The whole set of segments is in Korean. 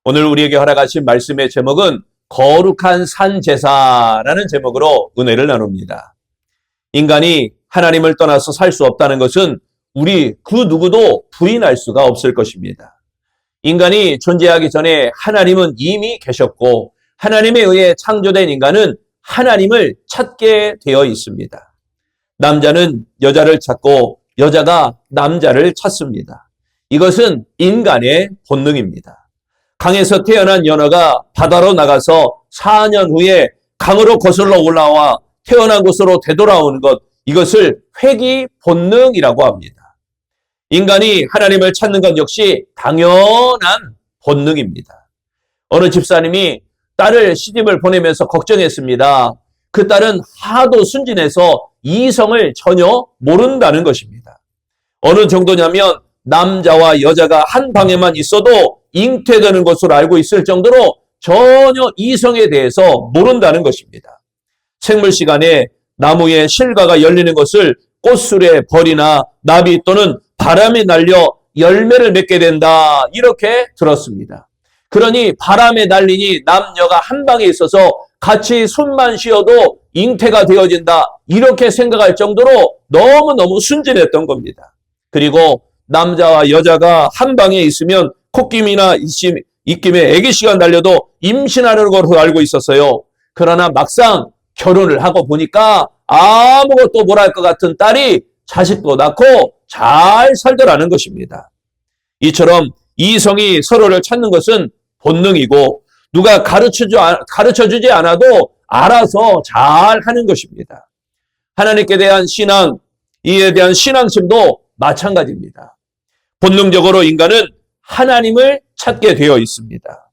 오늘 우리에게 허락하신 말씀의 제목은 거룩한 산 제사라는 제목으로 은혜를 나눕니다. 인간이 하나님을 떠나서 살 수 없다는 것은 우리 그 누구도 부인할 수가 없을 것입니다. 인간이 존재하기 전에 하나님은 이미 계셨고 하나님에 의해 창조된 인간은 하나님을 찾게 되어 있습니다. 남자는 여자를 찾고 여자가 남자를 찾습니다. 이것은 인간의 본능입니다. 강에서 태어난 연어가 바다로 나가서 4년 후에 강으로 거슬러 올라와 태어난 곳으로 되돌아오는 것, 이것을 회귀 본능이라고 합니다. 인간이 하나님을 찾는 것 역시 당연한 본능입니다. 어느 집사님이 딸을 시집을 보내면서 걱정했습니다. 그 딸은 하도 순진해서 이성을 전혀 모른다는 것입니다. 어느 정도냐면 남자와 여자가 한 방에만 있어도 잉태되는 것으로 알고 있을 정도로 전혀 이성에 대해서 모른다는 것입니다. 생물 시간에 나무에 실과가 열리는 것을 꽃술의 벌이나 나비 또는 바람에 날려 열매를 맺게 된다, 이렇게 들었습니다. 그러니 바람에 날리니 남녀가 한 방에 있어서 같이 숨만 쉬어도 잉태가 되어진다, 이렇게 생각할 정도로 너무너무 순진했던 겁니다. 그리고 남자와 여자가 한 방에 있으면 콧김이나 입김에 애기씨가 날려도 임신하는 것으로 알고 있었어요. 그러나 막상 결혼을 하고 보니까 아무것도 못할 것 같은 딸이 자식도 낳고 잘 살더라는 것입니다. 이처럼 이성이 서로를 찾는 것은 본능이고 누가 가르쳐주지 않아도 알아서 잘 하는 것입니다. 하나님께 대한 신앙, 이에 대한 신앙심도 마찬가지입니다. 본능적으로 인간은 하나님을 찾게 되어 있습니다.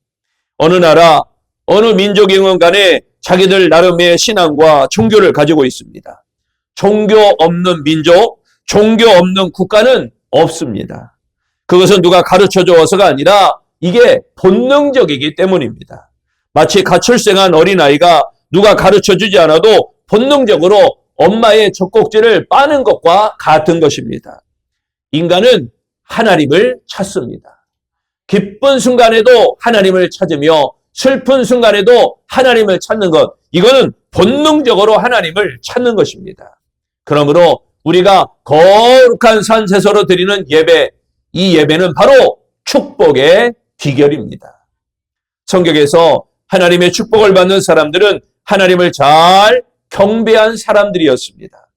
어느 나라, 어느 민족이건 간에 자기들 나름의 신앙과 종교를 가지고 있습니다. 종교 없는 민족, 종교 없는 국가는 없습니다. 그것은 누가 가르쳐 주어서가 아니라 이게 본능적이기 때문입니다. 마치 가출생한 어린아이가 누가 가르쳐 주지 않아도 본능적으로 엄마의 젖꼭지를 빠는 것과 같은 것입니다. 인간은 하나님을 찾습니다. 기쁜 순간에도 하나님을 찾으며 슬픈 순간에도 하나님을 찾는 것, 이거는 본능적으로 하나님을 찾는 것입니다. 그러므로 우리가 거룩한 산 제사로 드리는 예배, 이 예배는 바로 축복의 비결입니다. 성경에서 하나님의 축복을 받는 사람들은 하나님을 잘 경배한 사람들이었습니다.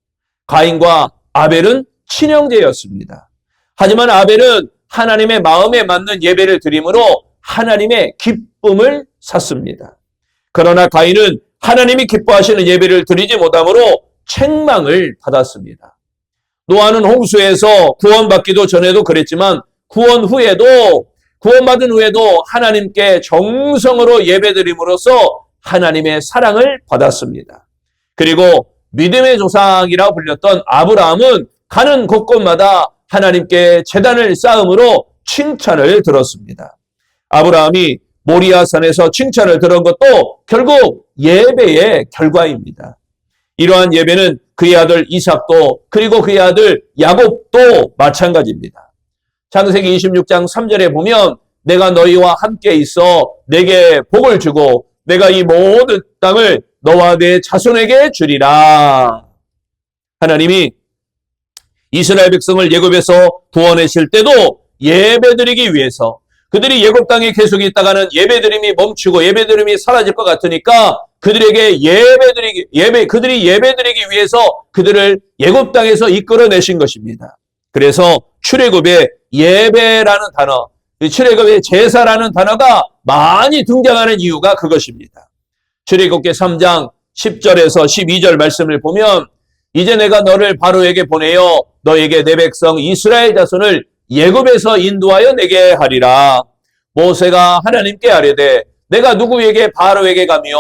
가인과 아벨은 친형제였습니다. 하지만 아벨은 하나님의 마음에 맞는 예배를 드림으로 하나님의 기쁨을 샀습니다. 그러나 가인은 하나님이 기뻐하시는 예배를 드리지 못함으로 책망을 받았습니다. 노아는 홍수에서 구원받기도 전에도 그랬지만 구원받은 후에도 하나님께 정성으로 예배드림으로써 하나님의 사랑을 받았습니다. 그리고 믿음의 조상이라고 불렸던 아브라함은 가는 곳곳마다 하나님께 제단을 쌓음으로 칭찬을 들었습니다. 아브라함이 모리아산에서 칭찬을 들은 것도 결국 예배의 결과입니다. 이러한 예배는 그의 아들 이삭도 그리고 그의 아들 야곱도 마찬가지입니다. 창세기 26장 3절에 보면 내가 너희와 함께 있어 내게 복을 주고 내가 이 모든 땅을 너와 내 자손에게 주리라. 하나님이 이스라엘 백성을 예굽에서 구원하실 때도 예배드리기 위해서 그들이 예굽 땅에 계속 있다가는 예배드림이 멈추고 예배드림이 사라질 것 같으니까 그들이 예배드리기 위해서 그들을 예굽 땅에서 이끌어내신 것입니다. 그래서 출애굽에 예배라는 단어, 출애굽에 제사라는 단어가 많이 등장하는 이유가 그것입니다. 출애굽기 3장 10절에서 12절 말씀을 보면 이제 내가 너를 바로에게 보내어 너에게 내 백성 이스라엘 자손을 예굽에서 인도하여 내게 하리라. 모세가 하나님께 아뢰되 내가 누구에게 바로에게 가며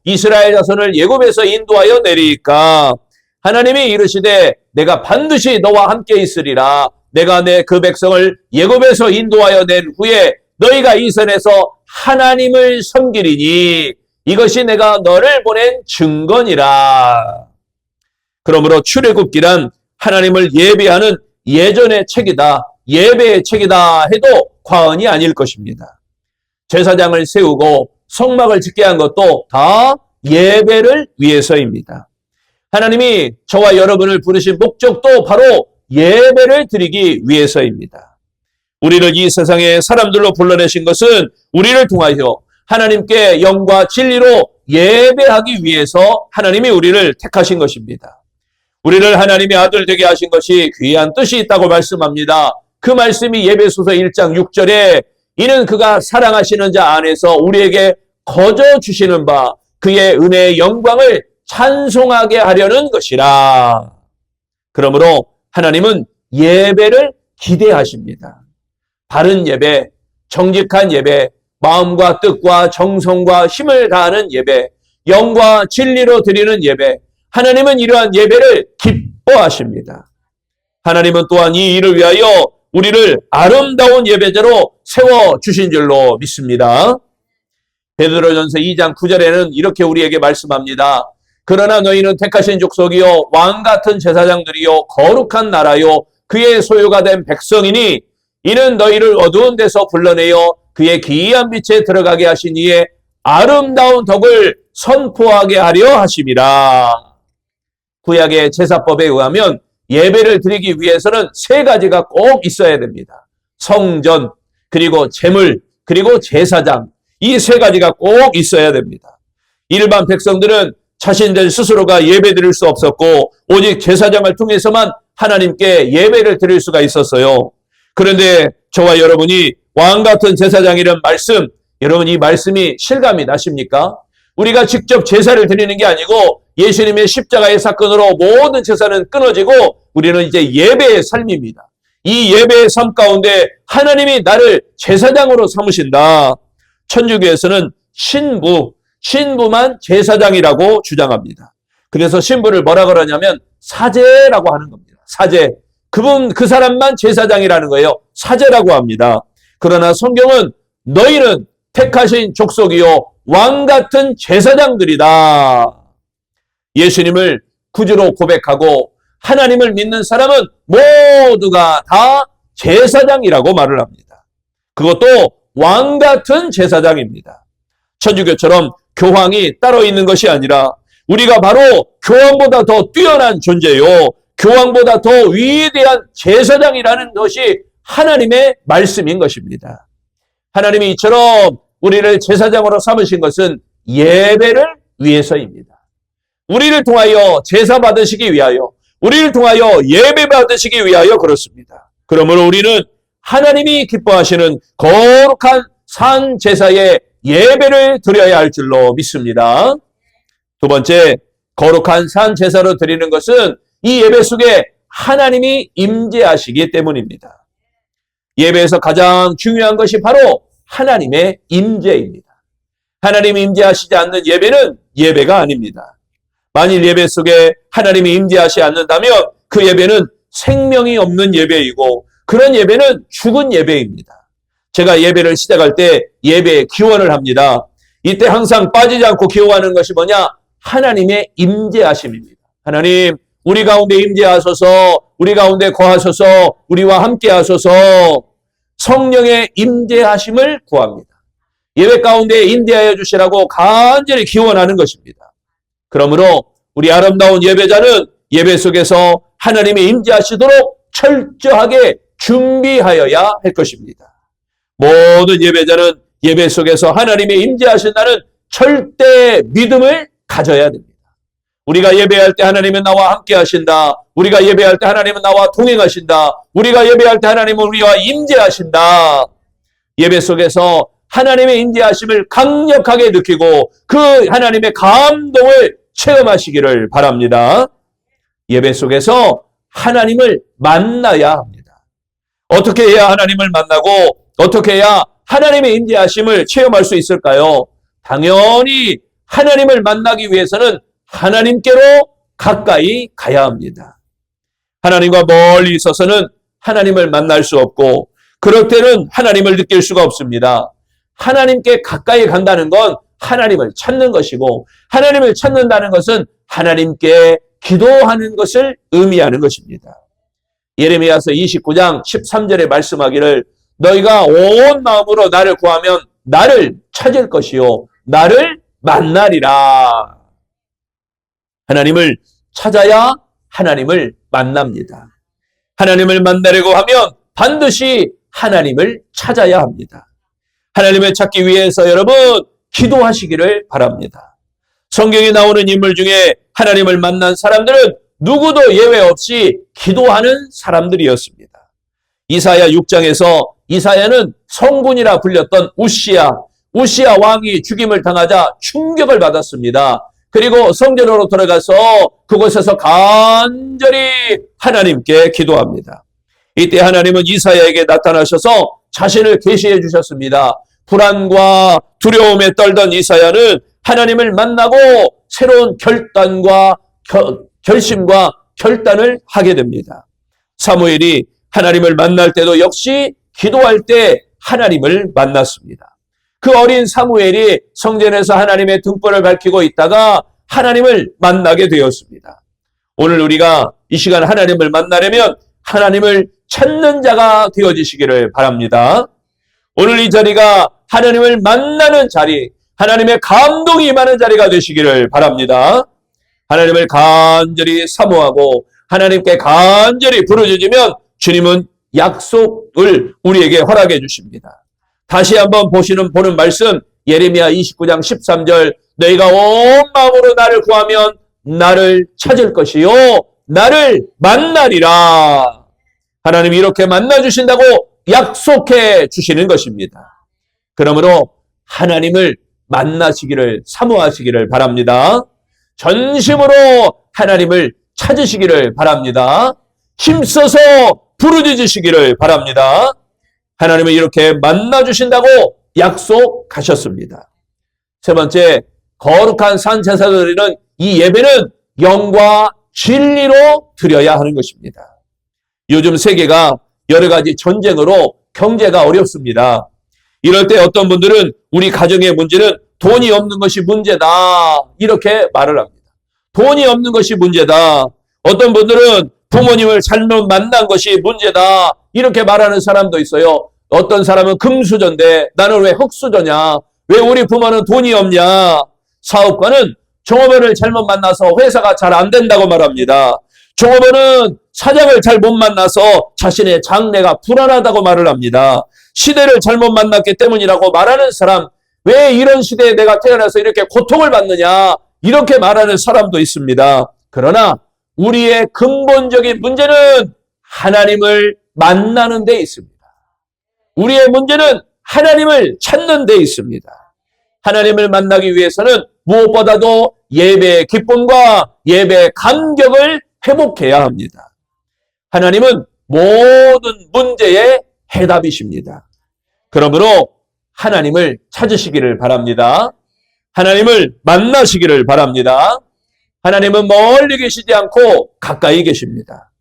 이스라엘 자손을 예굽에서 인도하여 내리까? 하나님이 이르시되 내가 반드시 너와 함께 있으리라. 내가 내 그 백성을 예굽에서 인도하여 낸 후에 너희가 이 산에서 하나님을 섬기리니 이것이 내가 너를 보낸 증거니라. 그러므로 출애굽기란 하나님을 예배하는 예전의 책이다, 예배의 책이다 해도 과언이 아닐 것입니다. 제사장을 세우고 성막을 짓게 한 것도 다 예배를 위해서입니다. 하나님이 저와 여러분을 부르신 목적도 바로 예배를 드리기 위해서입니다. 우리를 이 세상의 사람들로 불러내신 것은 우리를 통하여 하나님께 영과 진리로 예배하기 위해서 하나님이 우리를 택하신 것입니다. 우리를 하나님의 아들 되게 하신 것이 귀한 뜻이 있다고 말씀합니다. 그 말씀이 예배소서 1장 6절에 이는 그가 사랑하시는 자 안에서 우리에게 거저 주시는 바 그의 은혜의 영광을 찬송하게 하려는 것이라. 그러므로 하나님은 예배를 기대하십니다. 바른 예배, 정직한 예배, 마음과 뜻과 정성과 힘을 다하는 예배, 영과 진리로 드리는 예배, 하나님은 이러한 예배를 기뻐하십니다. 하나님은 또한 이 일을 위하여 우리를 아름다운 예배자로 세워주신 줄로 믿습니다. 베드로전서 2장 9절에는 이렇게 우리에게 말씀합니다. 그러나 너희는 택하신 족속이요 왕같은 제사장들이요 거룩한 나라요 그의 소유가 된 백성이니 이는 너희를 어두운 데서 불러내어 그의 기이한 빛에 들어가게 하신 이의 아름다운 덕을 선포하게 하려 하심이라. 구약의 제사법에 의하면 예배를 드리기 위해서는 세 가지가 꼭 있어야 됩니다. 성전, 그리고 제물, 그리고 제사장. 이 세 가지가 꼭 있어야 됩니다. 일반 백성들은 자신들 스스로가 예배 드릴 수 없었고 오직 제사장을 통해서만 하나님께 예배를 드릴 수가 있었어요. 그런데 저와 여러분이 왕같은 제사장이라는 말씀, 여러분 이 말씀이 실감이 나십니까? 우리가 직접 제사를 드리는 게 아니고 예수님의 십자가의 사건으로 모든 제사는 끊어지고 우리는 이제 예배의 삶입니다. 이 예배의 삶 가운데 하나님이 나를 제사장으로 삼으신다. 천주교에서는 신부만 제사장이라고 주장합니다. 그래서 신부를 뭐라 그러냐면 사제라고 하는 겁니다. 사제. 그 사람만 제사장이라는 거예요. 사제라고 합니다. 그러나 성경은 너희는 택하신 족속이요 왕같은 제사장들이다. 예수님을 구주로 고백하고 하나님을 믿는 사람은 모두가 다 제사장이라고 말을 합니다. 그것도 왕같은 제사장입니다. 천주교처럼 교황이 따로 있는 것이 아니라 우리가 바로 교황보다 더 뛰어난 존재요. 교황보다 더 위대한 제사장이라는 것이 하나님의 말씀인 것입니다. 하나님이 이처럼 우리를 제사장으로 삼으신 것은 예배를 위해서입니다. 우리를 통하여 제사 받으시기 위하여, 우리를 통하여 예배 받으시기 위하여 그렇습니다. 그러므로 우리는 하나님이 기뻐하시는 거룩한 산 제사의 예배를 드려야 할 줄로 믿습니다. 두 번째, 거룩한 산 제사로 드리는 것은 이 예배 속에 하나님이 임재하시기 때문입니다. 예배에서 가장 중요한 것이 바로 하나님의 임재입니다. 하나님이 임재하시지 않는 예배는 예배가 아닙니다. 만일 예배 속에 하나님이 임재하시지 않는다면 그 예배는 생명이 없는 예배이고 그런 예배는 죽은 예배입니다. 제가 예배를 시작할 때 예배에 기원을 합니다. 이때 항상 빠지지 않고 기원하는 것이 뭐냐? 하나님의 임재하심입니다. 하나님, 우리 가운데 임재하소서, 우리 가운데 거하소서, 우리와 함께 하소서. 성령의 임재하심을 구합니다. 예배 가운데 임재하여 주시라고 간절히 기원하는 것입니다. 그러므로 우리 아름다운 예배자는 예배 속에서 하나님이 임재하시도록 철저하게 준비하여야 할 것입니다. 모든 예배자는 예배 속에서 하나님의 임재하신다는 절대 믿음을 가져야 됩니다. 우리가 예배할 때 하나님은 나와 함께 하신다. 우리가 예배할 때 하나님은 나와 동행하신다. 우리가 예배할 때 하나님은 우리와 임재하신다. 예배 속에서 하나님의 임재하심을 강력하게 느끼고 그 하나님의 감동을 체험하시기를 바랍니다. 예배 속에서 하나님을 만나야 합니다. 어떻게 해야 하나님을 만나고 어떻게 해야 하나님의 임재하심을 체험할 수 있을까요? 당연히 하나님을 만나기 위해서는 하나님께로 가까이 가야 합니다. 하나님과 멀리 있어서는 하나님을 만날 수 없고 그럴 때는 하나님을 느낄 수가 없습니다. 하나님께 가까이 간다는 건 하나님을 찾는 것이고 하나님을 찾는다는 것은 하나님께 기도하는 것을 의미하는 것입니다. 예레미야서 29장 13절에 말씀하기를 너희가 온 마음으로 나를 구하면 나를 찾을 것이요 나를 만나리라. 하나님을 찾아야 하나님을 만납니다. 하나님을 만나려고 하면 반드시 하나님을 찾아야 합니다. 하나님을 찾기 위해서 여러분 기도하시기를 바랍니다. 성경에 나오는 인물 중에 하나님을 만난 사람들은 누구도 예외 없이 기도하는 사람들이었습니다. 이사야 6장에서 이사야는 성군이라 불렸던 우시야 왕이 죽임을 당하자 충격을 받았습니다. 그리고 성전으로 돌아가서 그곳에서 간절히 하나님께 기도합니다. 이때 하나님은 이사야에게 나타나셔서 자신을 계시해 주셨습니다. 불안과 두려움에 떨던 이사야는 하나님을 만나고 새로운 결심과 결단을 하게 됩니다. 사무엘이 하나님을 만날 때도 역시 기도할 때 하나님을 만났습니다. 그 어린 사무엘이 성전에서 하나님의 등불을 밝히고 있다가 하나님을 만나게 되었습니다. 오늘 우리가 이 시간 하나님을 만나려면 하나님을 찾는 자가 되어지시기를 바랍니다. 오늘 이 자리가 하나님을 만나는 자리, 하나님의 감동이 임하는 자리가 되시기를 바랍니다. 하나님을 간절히 사모하고 하나님께 간절히 부르짖으면 주님은 약속을 우리에게 허락해 주십니다. 다시 한번 보는 말씀 예레미야 29장 13절 너희가 온 마음으로 나를 구하면 나를 찾을 것이요 나를 만나리라. 하나님이 이렇게 만나주신다고 약속해 주시는 것입니다. 그러므로 하나님을 만나시기를 사모하시기를 바랍니다. 전심으로 하나님을 찾으시기를 바랍니다. 힘써서 부르짖으시기를 바랍니다. 하나님은 이렇게 만나주신다고 약속하셨습니다. 세 번째, 거룩한 산 제사 드리는 이 예배는 영과 진리로 드려야 하는 것입니다. 요즘 세계가 여러 가지 전쟁으로 경제가 어렵습니다. 이럴 때 어떤 분들은 우리 가정의 문제는 돈이 없는 것이 문제다 이렇게 말을 합니다. 돈이 없는 것이 문제다. 어떤 분들은 부모님을 잘못 만난 것이 문제다 이렇게 말하는 사람도 있어요. 어떤 사람은 금수저인데 나는 왜 흙수저냐? 왜 우리 부모는 돈이 없냐? 사업가는 종업원을 잘못 만나서 회사가 잘 안 된다고 말합니다. 종업원은 사장을 잘 못 만나서 자신의 장래가 불안하다고 말을 합니다. 시대를 잘못 만났기 때문이라고 말하는 사람, 왜 이런 시대에 내가 태어나서 이렇게 고통을 받느냐? 이렇게 말하는 사람도 있습니다. 그러나 우리의 근본적인 문제는 하나님을 만나는 데 있습니다. 우리의 문제는 하나님을 찾는 데 있습니다. 하나님을 만나기 위해서는 무엇보다도 예배의 기쁨과 예배의 감격을 회복해야 합니다. 하나님은 모든 문제의 해답이십니다. 그러므로 하나님을 찾으시기를 바랍니다. 하나님을 만나시기를 바랍니다. 하나님은 멀리 계시지 않고 가까이 계십니다.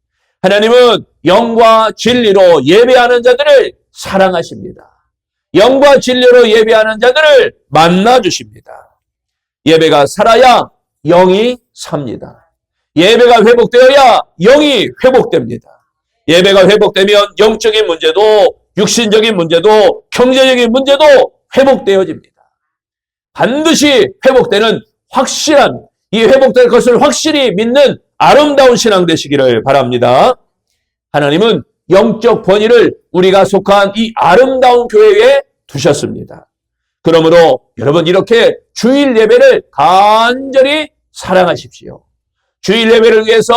하나님은 영과 진리로 예배하는 자들을 사랑하십니다. 영과 진리로 예배하는 자들을 만나주십니다. 예배가 살아야 영이 삽니다. 예배가 회복되어야 영이 회복됩니다. 예배가 회복되면 영적인 문제도 육신적인 문제도 경제적인 문제도 회복되어집니다. 반드시 회복되는 확실한 이 회복될 것을 확실히 믿는 아름다운 신앙 되시기를 바랍니다. 하나님은 영적 번위를 우리가 속한 이 아름다운 교회에 두셨습니다. 그러므로 여러분 이렇게 주일 예배를 간절히 사랑하십시오. 주일 예배를 위해서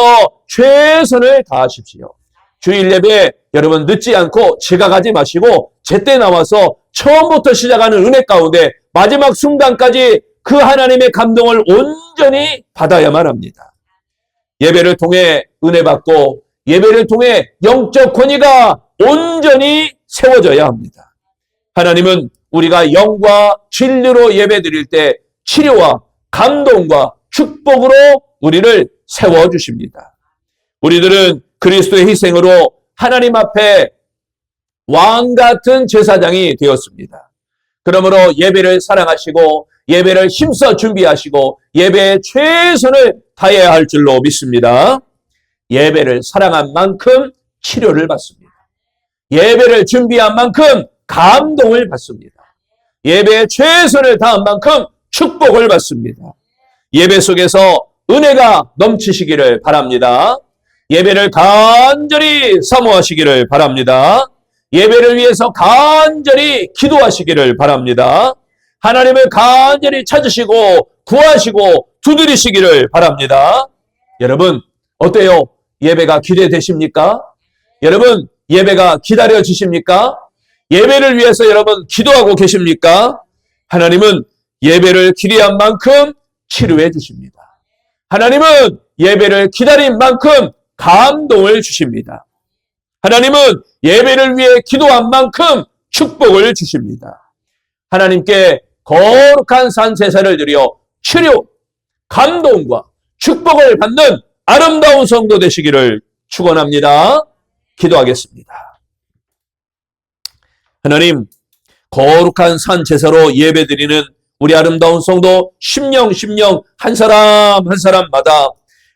최선을 다하십시오. 주일 예배 여러분 늦지 않고 지각하지 마시고 제때 나와서 처음부터 시작하는 은혜 가운데 마지막 순간까지 그 하나님의 감동을 온전히 받아야만 합니다. 예배를 통해 은혜 받고 예배를 통해 영적 권위가 온전히 세워져야 합니다. 하나님은 우리가 영과 진리로 예배 드릴 때 치료와 감동과 축복으로 우리를 세워주십니다. 우리들은 그리스도의 희생으로 하나님 앞에 왕 같은 제사장이 되었습니다. 그러므로 예배를 사랑하시고 예배를 힘써 준비하시고 예배에 최선을 다해야 할 줄로 믿습니다. 예배를 사랑한 만큼 치료를 받습니다. 예배를 준비한 만큼 감동을 받습니다. 예배에 최선을 다한 만큼 축복을 받습니다. 예배 속에서 은혜가 넘치시기를 바랍니다. 예배를 간절히 사모하시기를 바랍니다. 예배를 위해서 간절히 기도하시기를 바랍니다. 하나님을 간절히 찾으시고 구하시고 두드리시기를 바랍니다. 여러분 어때요? 예배가 기대되십니까? 여러분 예배가 기다려지십니까? 예배를 위해서 여러분 기도하고 계십니까? 하나님은 예배를 기대한 만큼 치료해 주십니다. 하나님은 예배를 기다린 만큼 감동을 주십니다. 하나님은 예배를 위해 기도한 만큼 축복을 주십니다. 하나님께 거룩한 산 제사를 드려 치료, 감동과 축복을 받는 아름다운 성도 되시기를 축원합니다. 기도하겠습니다. 하나님, 거룩한 산 제사로 예배드리는 우리 아름다운 성도 심령 한 사람 한 사람마다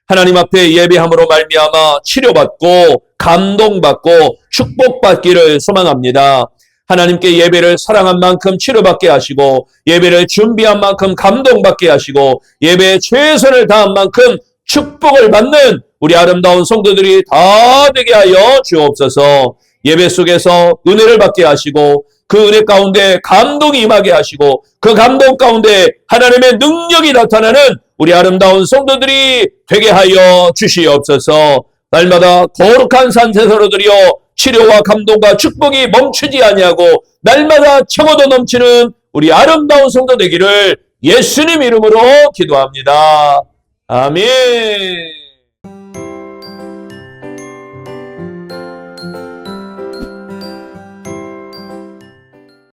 하나님 앞에 예배함으로 말미암아 치료받고 감동받고 축복받기를 소망합니다. 하나님께 예배를 사랑한 만큼 치료받게 하시고 예배를 준비한 만큼 감동받게 하시고 예배에 최선을 다한 만큼 축복을 받는 우리 아름다운 성도들이 다 되게 하여 주옵소서. 예배 속에서 은혜를 받게 하시고 그 은혜 가운데 감동이 임하게 하시고 그 감동 가운데 하나님의 능력이 나타나는 우리 아름다운 성도들이 되게 하여 주시옵소서. 날마다 거룩한 산 제사로 드려 치료와 감동과 축복이 멈추지 아니하고 날마다 차고도 넘치는 우리 아름다운 성도 되기를 예수님 이름으로 기도합니다. 아멘.